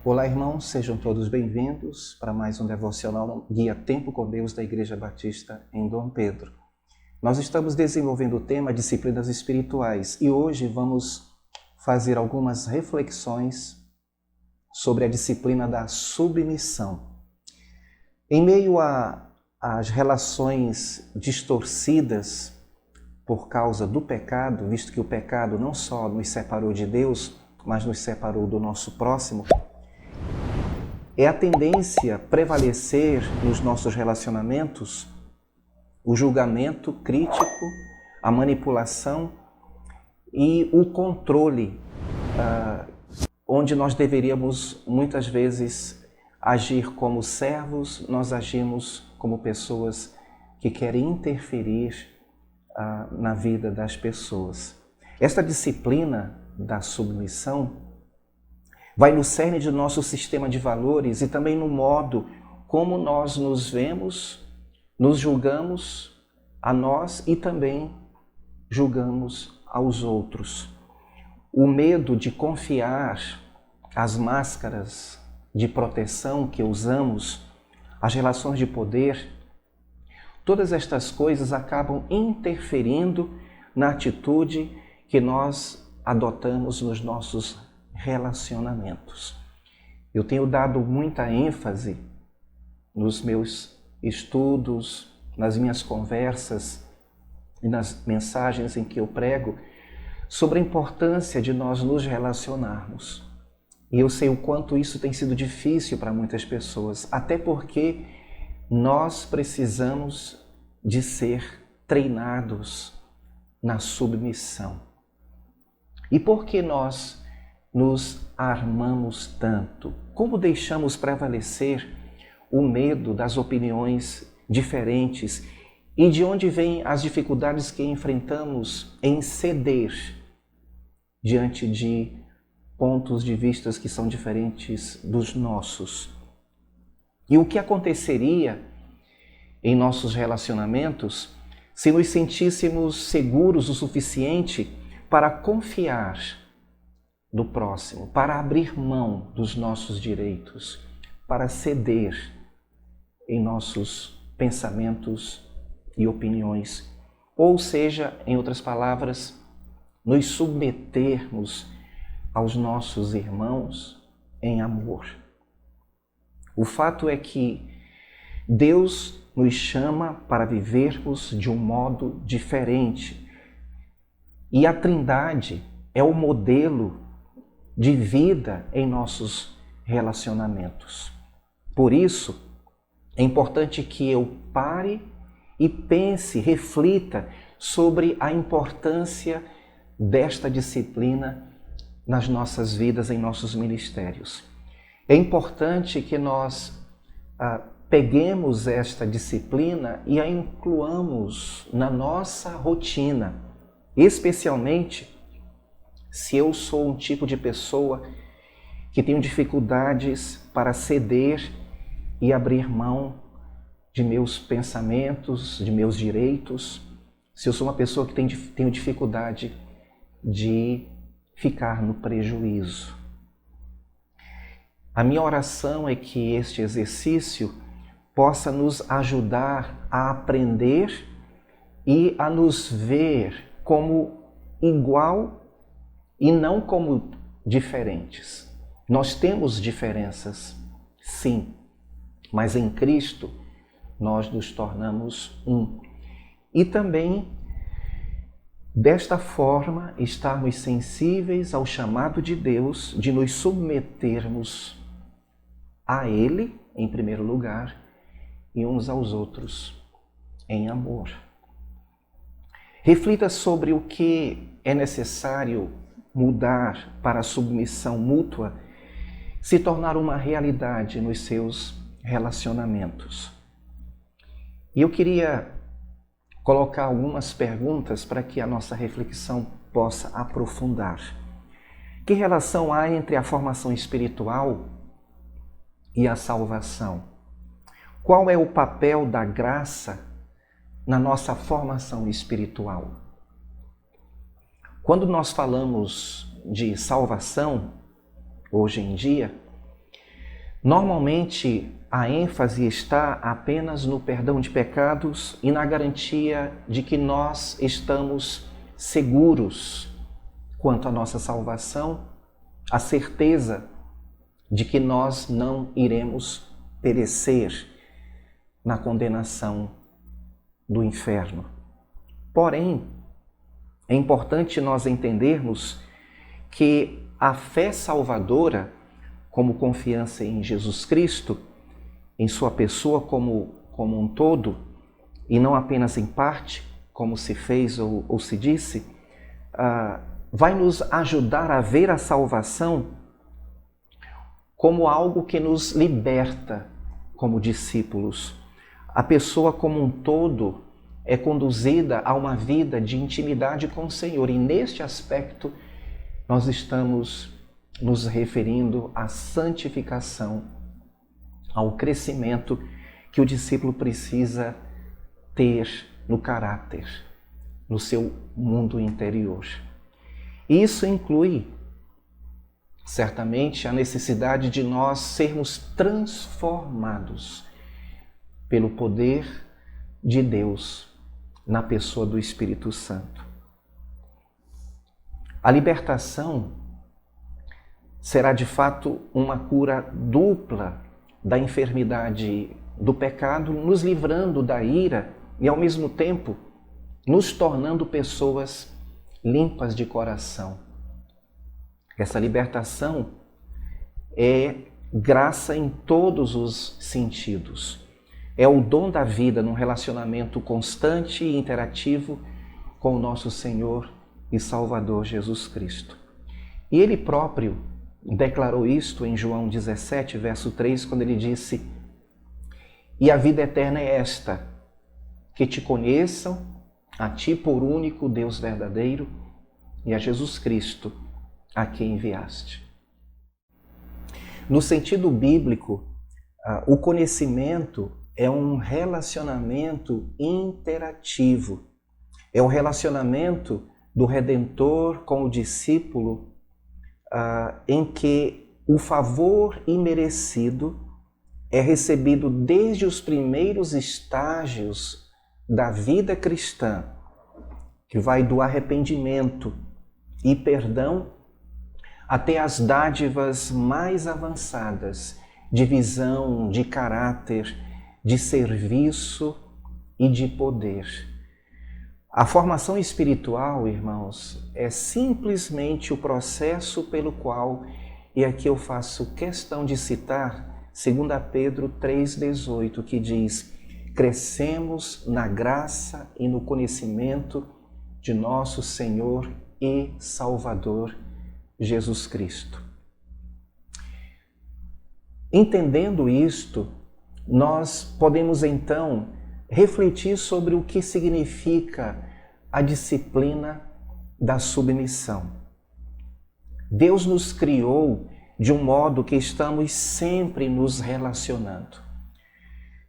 Olá, irmãos, sejam todos bem-vindos para mais um devocional Guia Tempo com Deus da Igreja Batista em Dom Pedro. Nós estamos desenvolvendo o tema Disciplinas Espirituais e hoje vamos fazer algumas reflexões sobre a disciplina da submissão. Em meio às relações distorcidas por causa do pecado, visto que o pecado não só nos separou de Deus, mas nos separou do nosso próximo, é a tendência prevalecer nos nossos relacionamentos o julgamento crítico, a manipulação e o controle, onde nós deveríamos muitas vezes agir como servos, nós agimos como pessoas que querem interferir na vida das pessoas. Esta disciplina da submissão vai no cerne de nosso sistema de valores e também no modo como nós nos vemos, nos julgamos a nós e também julgamos aos outros. O medo de confiar, as máscaras de proteção que usamos, as relações de poder, todas estas coisas acabam interferindo na atitude que nós adotamos nos nossos relacionamentos. Eu tenho dado muita ênfase nos meus estudos, nas minhas conversas e nas mensagens em que eu prego sobre a importância de nós nos relacionarmos. E eu sei o quanto isso tem sido difícil para muitas pessoas, até porque nós precisamos de ser treinados na submissão. E por que nós nos armamos tanto? Como deixamos prevalecer o medo das opiniões diferentes e de onde vêm as dificuldades que enfrentamos em ceder diante de pontos de vista que são diferentes dos nossos? E o que aconteceria em nossos relacionamentos se nos sentíssemos seguros o suficiente para confiar do próximo, para abrir mão dos nossos direitos, para ceder em nossos pensamentos e opiniões, ou seja, em outras palavras, nos submetermos aos nossos irmãos em amor. O fato é que Deus nos chama para vivermos de um modo diferente, e a Trindade é o modelo de vida em nossos relacionamentos. Por isso, é importante que eu pare e pense, reflita sobre a importância desta disciplina nas nossas vidas, em nossos ministérios. É importante que nós peguemos esta disciplina e a incluamos na nossa rotina, especialmente se eu sou um tipo de pessoa que tenho dificuldades para ceder e abrir mão de meus pensamentos, de meus direitos, se eu sou uma pessoa que tenho dificuldade de ficar no prejuízo. A minha oração é que este exercício possa nos ajudar a aprender e a nos ver como igual e não como diferentes. Nós temos diferenças, sim, mas em Cristo nós nos tornamos um. E também, desta forma, estarmos sensíveis ao chamado de Deus de nos submetermos a Ele, em primeiro lugar, e uns aos outros, em amor. Reflita sobre o que é necessário mudar para a submissão mútua se tornar uma realidade nos seus relacionamentos. E eu queria colocar algumas perguntas para que a nossa reflexão possa aprofundar. Que relação há entre a formação espiritual e a salvação? Qual é o papel da graça na nossa formação espiritual? Quando nós falamos de salvação, hoje em dia, Normalmente, a ênfase está apenas no perdão de pecados e na garantia de que nós estamos seguros quanto à nossa salvação, a certeza de que nós não iremos perecer na condenação do inferno. Porém, é importante nós entendermos que a fé salvadora, como confiança em Jesus Cristo, em sua pessoa como um todo, e não apenas em parte, como se fez ou se disse, vai nos ajudar a ver a salvação como algo que nos liberta como discípulos. A pessoa como um todo é conduzida a uma vida de intimidade com o Senhor, e neste aspecto nós estamos nos referindo à santificação, ao crescimento que o discípulo precisa ter no caráter, no seu mundo interior. Isso inclui, certamente, a necessidade de nós sermos transformados pelo poder de Deus na pessoa do Espírito Santo. A libertação será de fato uma cura dupla da enfermidade do pecado, nos livrando da ira e ao mesmo tempo nos tornando pessoas limpas de coração. Essa libertação é graça em todos os sentidos. É o dom da vida num relacionamento constante e interativo com o nosso Senhor e Salvador Jesus Cristo. E Ele próprio declarou isto em João 17, verso 3, quando Ele disse: "E a vida eterna é esta, que te conheçam, a Ti por único Deus verdadeiro, e a Jesus Cristo, a quem enviaste." No sentido bíblico, o conhecimento é um relacionamento interativo. É o relacionamento do Redentor com o discípulo, em que o favor imerecido é recebido desde os primeiros estágios da vida cristã, que vai do arrependimento e perdão até as dádivas mais avançadas de visão, de caráter, de serviço e de poder. A formação espiritual, irmãos, é simplesmente o processo pelo qual, e aqui eu faço questão de citar 2 Pedro 3,18, que diz: "Crescemos na graça e no conhecimento de nosso Senhor e Salvador Jesus Cristo." Entendendo isto, nós podemos então refletir sobre o que significa a disciplina da submissão. Deus nos criou de um modo que estamos sempre nos relacionando,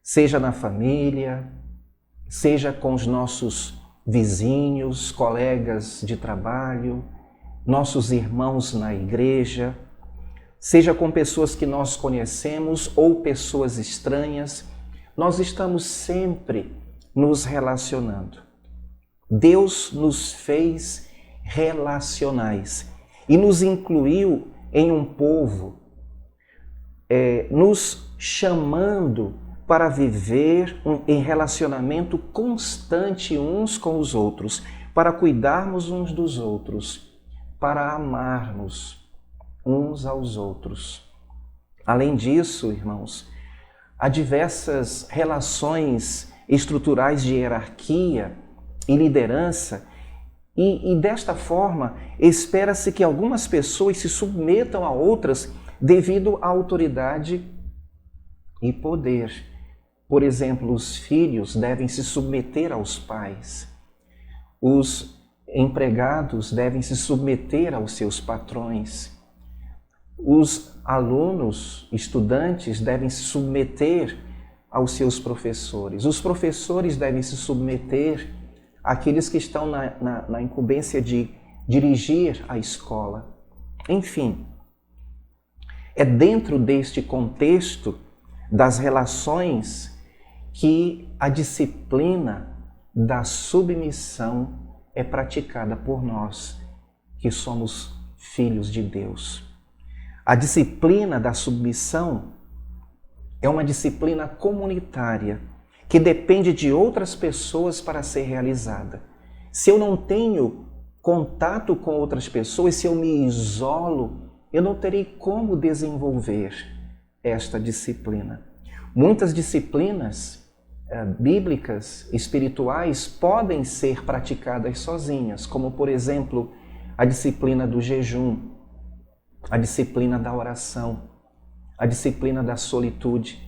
seja na família, seja com os nossos vizinhos, colegas de trabalho, nossos irmãos na igreja, seja com pessoas que nós conhecemos ou pessoas estranhas. Nós estamos sempre nos relacionando. Deus nos fez relacionais e nos incluiu em um povo, nos chamando para viver em relacionamento constante uns com os outros, para cuidarmos uns dos outros, para amarmos uns aos outros. Além disso, irmãos, há diversas relações estruturais de hierarquia e liderança, e desta forma espera-se que algumas pessoas se submetam a outras devido à autoridade e poder. Por exemplo, os filhos devem se submeter aos pais, os empregados devem se submeter aos seus patrões, os alunos, estudantes, devem se submeter aos seus professores. Os professores devem se submeter àqueles que estão na incumbência de dirigir a escola. Enfim, É dentro deste contexto das relações que a disciplina da submissão é praticada por nós, que somos filhos de Deus. A disciplina da submissão é uma disciplina comunitária que depende de outras pessoas para ser realizada. Se eu não tenho contato com outras pessoas, se eu me isolo, eu não terei como desenvolver esta disciplina. Muitas disciplinas bíblicas, espirituais, podem ser praticadas sozinhas, como, por exemplo, a disciplina do jejum, a disciplina da oração, a disciplina da solitude,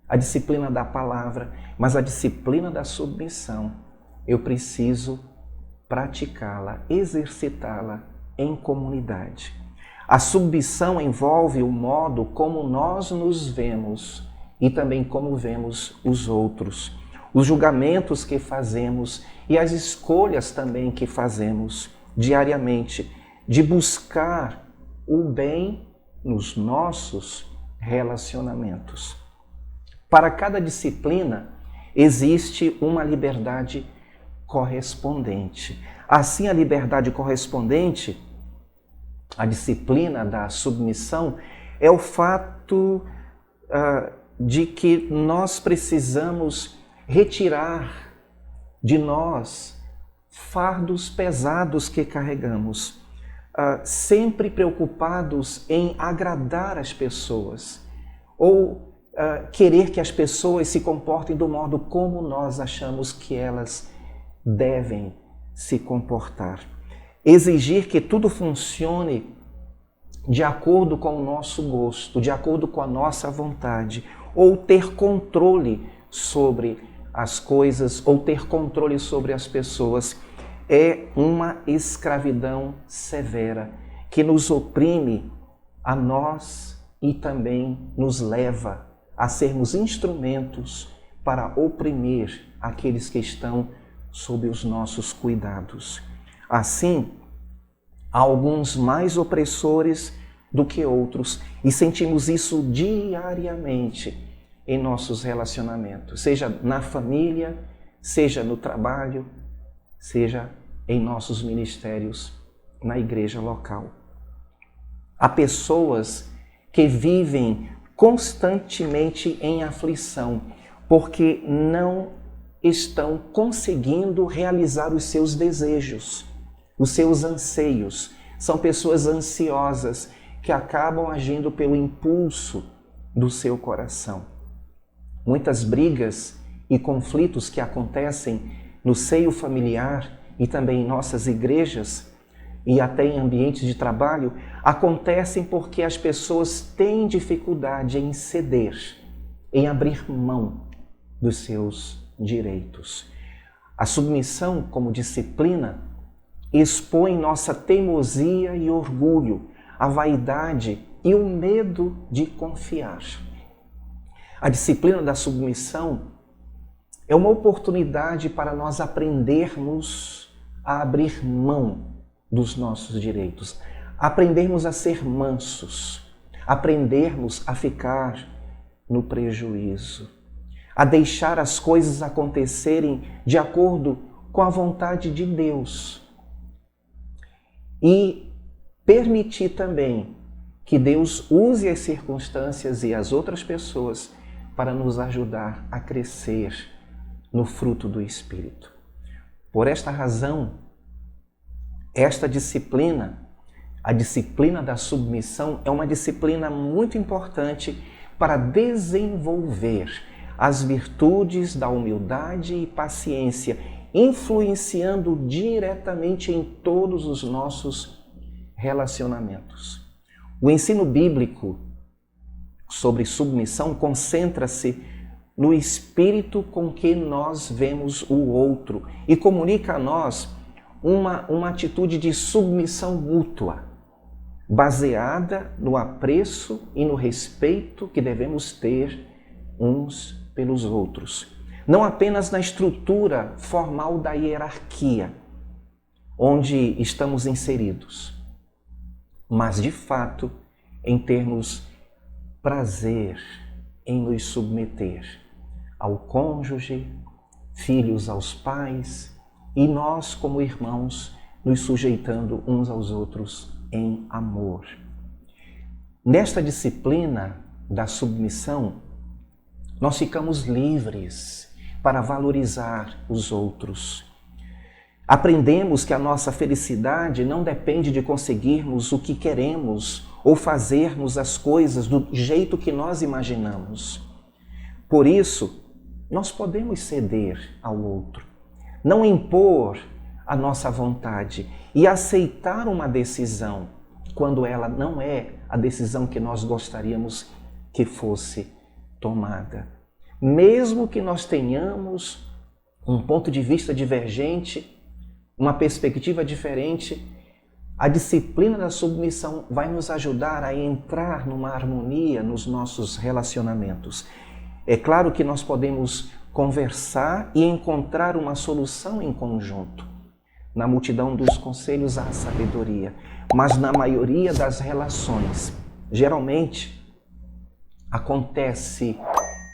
a disciplina da palavra, mas a disciplina da submissão, eu preciso praticá-la, exercitá-la em comunidade. A submissão envolve o modo como nós nos vemos e também como vemos os outros, os julgamentos que fazemos e as escolhas também que fazemos diariamente, de buscar o bem nos nossos relacionamentos. Para cada disciplina existe uma liberdade correspondente. Assim, a liberdade correspondente, a disciplina da submissão, é o fato de que nós precisamos retirar de nós fardos pesados que carregamos, sempre preocupados em agradar as pessoas ou querer que as pessoas se comportem do modo como nós achamos que elas devem se comportar. Exigir que tudo funcione de acordo com o nosso gosto, de acordo com a nossa vontade, ou ter controle sobre as coisas, ou ter controle sobre as pessoas, é uma escravidão severa que nos oprime a nós e também nos leva a sermos instrumentos para oprimir aqueles que estão sob os nossos cuidados. Assim, há alguns mais opressores do que outros e sentimos isso diariamente em nossos relacionamentos, seja na família, seja no trabalho, seja em nossos ministérios na igreja local. Há pessoas que vivem constantemente em aflição porque não estão conseguindo realizar os seus desejos, os seus anseios. São pessoas ansiosas que acabam agindo pelo impulso do seu coração. Muitas brigas e conflitos que acontecem no seio familiar e também em nossas igrejas e até em ambientes de trabalho acontecem porque as pessoas têm dificuldade em ceder, em abrir mão dos seus direitos. A submissão como disciplina expõe nossa teimosia e orgulho, a vaidade e o medo de confiar. A disciplina da submissão é uma oportunidade para nós aprendermos a abrir mão dos nossos direitos, aprendermos a ser mansos, aprendermos a ficar no prejuízo, a deixar as coisas acontecerem de acordo com a vontade de Deus e permitir também que Deus use as circunstâncias e as outras pessoas para nos ajudar a crescer no fruto do Espírito. Por esta razão, esta disciplina, a disciplina da submissão, é uma disciplina muito importante para desenvolver as virtudes da humildade e paciência, influenciando diretamente em todos os nossos relacionamentos. O ensino bíblico sobre submissão concentra-se no espírito com que nós vemos o outro e comunica a nós uma atitude de submissão mútua, baseada no apreço e no respeito que devemos ter uns pelos outros. Não apenas na estrutura formal da hierarquia, onde estamos inseridos, mas de fato em termos prazer em nos submeter ao cônjuge, filhos aos pais e nós, como irmãos, nos sujeitando uns aos outros em amor. Nesta disciplina da submissão, nós ficamos livres para valorizar os outros. Aprendemos que a nossa felicidade não depende de conseguirmos o que queremos ou fazermos as coisas do jeito que nós imaginamos. Por isso, nós podemos ceder ao outro, não impor a nossa vontade e aceitar uma decisão quando ela não é a decisão que nós gostaríamos que fosse tomada. Mesmo que nós tenhamos um ponto de vista divergente, uma perspectiva diferente, a disciplina da submissão vai nos ajudar a entrar numa harmonia nos nossos relacionamentos. É claro que nós podemos conversar e encontrar uma solução em conjunto. Na multidão dos conselhos há sabedoria, mas na maioria das relações, geralmente, acontece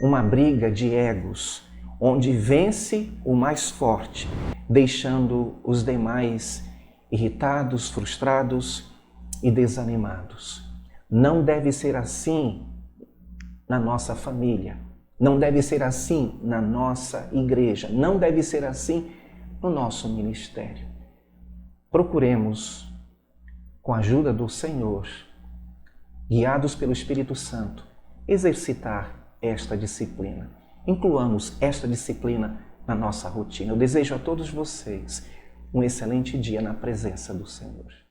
uma briga de egos, onde vence o mais forte, deixando os demais irritados, frustrados e desanimados. Não deve ser assim na nossa família, não deve ser assim na nossa igreja, não deve ser assim no nosso ministério. Procuremos, com a ajuda do Senhor, guiados pelo Espírito Santo, exercitar esta disciplina. Incluamos esta disciplina na nossa rotina. Eu desejo a todos vocês um excelente dia na presença do Senhor.